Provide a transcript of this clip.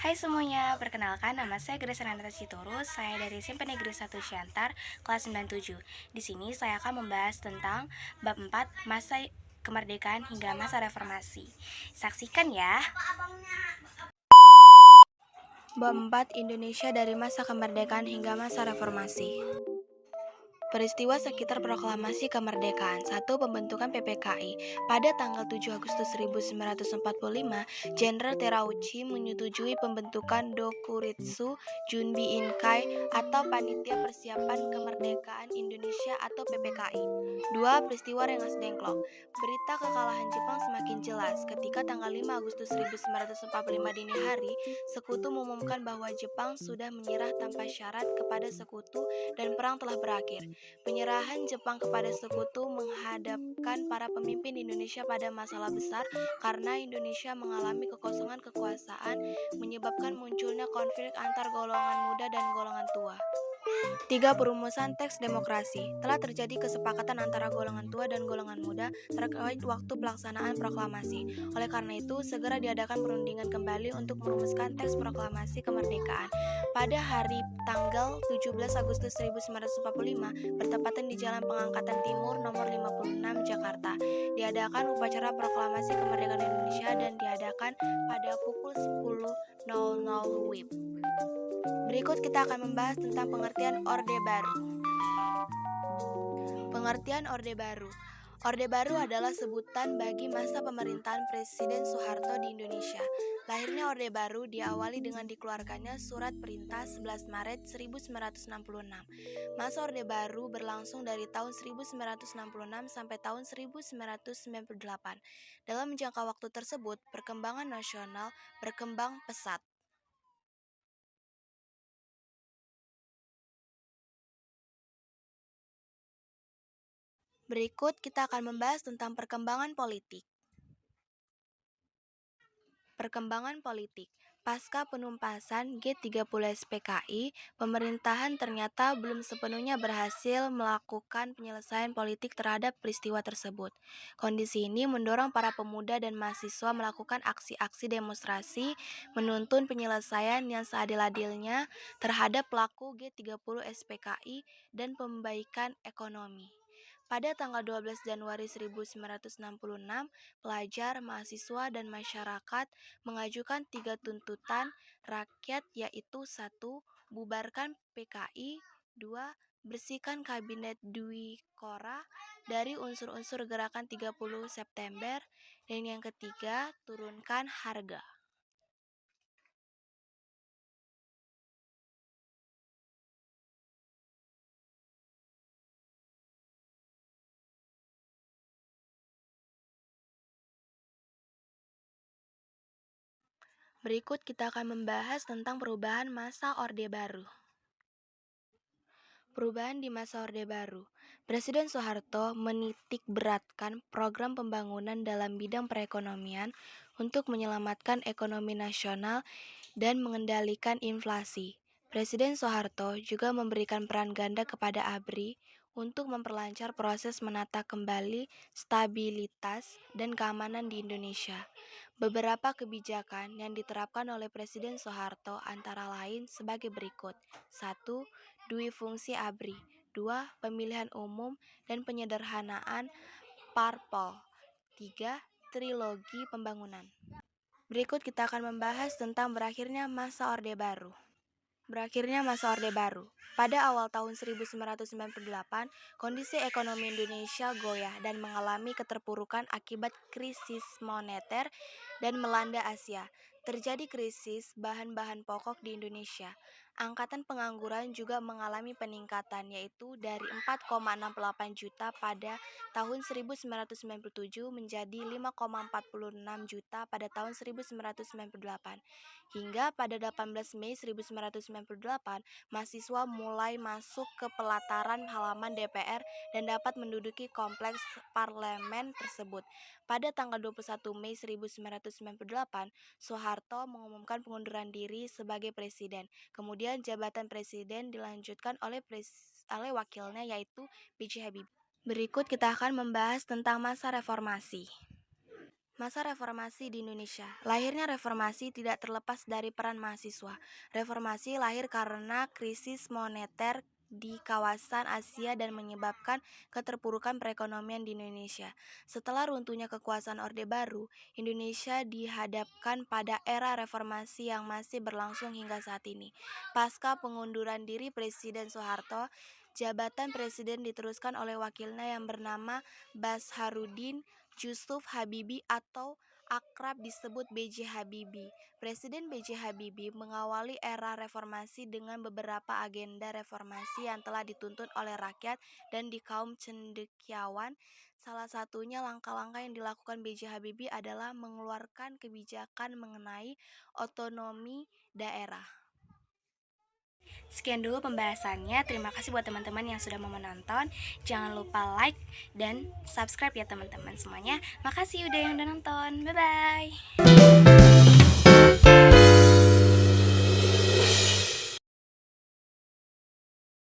Hai semuanya, perkenalkan nama saya Grace Renata Sitorus, saya dari SMP Negeri 1 Siantar, kelas 97. Di sini saya akan membahas tentang bab 4, masa kemerdekaan hingga masa reformasi. Saksikan ya. Bab 4, Indonesia dari masa kemerdekaan hingga masa reformasi. Peristiwa sekitar proklamasi kemerdekaan. 1. Pembentukan PPKI. Pada tanggal 7 Agustus 1945, Jenderal Terauchi menyetujui pembentukan Dokuritsu Junbi Inkai atau Panitia Persiapan Kemerdekaan Indonesia atau PPKI. 2. Peristiwa Rengas Dengklok. Berita kekalahan Jepang semakin jelas ketika tanggal 5 Agustus 1945 dini hari, Sekutu mengumumkan bahwa Jepang sudah menyerah tanpa syarat kepada Sekutu dan perang telah berakhir. Penyerahan Jepang kepada Sekutu menghadapkan para pemimpin Indonesia pada masalah besar karena Indonesia mengalami kekosongan kekuasaan, menyebabkan munculnya konflik antar golongan muda dan golongan tua. 3. Perumusan teks demokrasi. Telah terjadi kesepakatan antara golongan tua dan golongan muda terkait waktu pelaksanaan proklamasi. Oleh karena itu, segera diadakan perundingan kembali untuk merumuskan teks proklamasi kemerdekaan. Pada hari tanggal 17 Agustus 1945, bertepatan di Jalan Pengangkatan Timur nomor 56 Jakarta, diadakan upacara proklamasi kemerdekaan Indonesia dan diadakan pada pukul 10.00 WIB. Berikut kita akan membahas tentang pengertian Orde Baru. Pengertian Orde Baru. Orde Baru adalah sebutan bagi masa pemerintahan Presiden Soeharto di Indonesia. Lahirnya Orde Baru diawali dengan dikeluarkannya Surat Perintah 11 Maret 1966. Masa Orde Baru berlangsung dari tahun 1966 sampai tahun 1998. Dalam jangka waktu tersebut, perkembangan nasional berkembang pesat. Berikut kita akan membahas tentang perkembangan politik. Perkembangan politik. Pasca penumpasan G30 SPKI, pemerintahan ternyata belum sepenuhnya berhasil melakukan penyelesaian politik terhadap peristiwa tersebut. Kondisi ini mendorong para pemuda dan mahasiswa melakukan aksi-aksi demonstrasi menuntun penyelesaian yang seadil-adilnya terhadap pelaku G30 SPKI dan pembaikan ekonomi. Pada tanggal 12 Januari 1966, pelajar, mahasiswa, dan masyarakat mengajukan 3 tuntutan rakyat yaitu 1. Bubarkan PKI, 2. Bersihkan Kabinet Dwi Kora dari unsur-unsur gerakan 30 September, dan yang ketiga, turunkan harga. Berikut kita akan membahas tentang perubahan masa Orde Baru. Perubahan di masa Orde Baru. Presiden Soeharto menitik beratkan program pembangunan dalam bidang perekonomian untuk menyelamatkan ekonomi nasional dan mengendalikan inflasi. Presiden Soeharto juga memberikan peran ganda kepada ABRI untuk memperlancar proses menata kembali stabilitas dan keamanan di Indonesia. Beberapa kebijakan yang diterapkan oleh Presiden Soeharto antara lain sebagai berikut. 1. Dui fungsi ABRI. 2. Pemilihan umum dan penyederhanaan parpol. 3. Trilogi pembangunan. Berikut kita akan membahas tentang berakhirnya masa Orde Baru. Berakhirnya masa Orde Baru. Pada awal tahun 1998, kondisi ekonomi Indonesia goyah dan mengalami keterpurukan akibat krisis moneter dan melanda Asia. Terjadi krisis bahan-bahan pokok di Indonesia. Angkatan pengangguran juga mengalami peningkatan, yaitu dari 4,68 juta pada tahun 1997 menjadi 5,46 juta pada tahun 1998. Hingga pada 18 Mei 1998, mahasiswa mulai masuk ke pelataran halaman DPR dan dapat menduduki kompleks parlemen tersebut. Pada tanggal 21 Mei 1998, Soeharto mengumumkan pengunduran diri sebagai presiden. Kemudian jabatan presiden dilanjutkan oleh wakilnya yaitu B.J. Habibie. Berikut kita akan membahas tentang masa reformasi. Masa reformasi di Indonesia. Lahirnya reformasi tidak terlepas dari peran mahasiswa. Reformasi lahir karena krisis moneter di kawasan Asia dan menyebabkan keterpurukan perekonomian di Indonesia. Setelah runtuhnya kekuasaan Orde Baru, Indonesia dihadapkan pada era reformasi yang masih berlangsung hingga saat ini. Pasca pengunduran diri Presiden Soeharto, jabatan presiden diteruskan oleh wakilnya yang bernama Basharudin Yusuf Habibie atau akrab disebut B.J. Habibie. Presiden B.J. Habibie mengawali era reformasi dengan beberapa agenda reformasi yang telah dituntut oleh rakyat dan di kaum cendekiawan. Salah satunya langkah-langkah yang dilakukan B.J. Habibie adalah mengeluarkan kebijakan mengenai otonomi daerah. Sekian dulu pembahasannya. Terima kasih buat teman-teman yang sudah mau menonton. Jangan lupa like dan subscribe ya teman-teman semuanya. Makasih udah yang udah nonton. Bye-bye.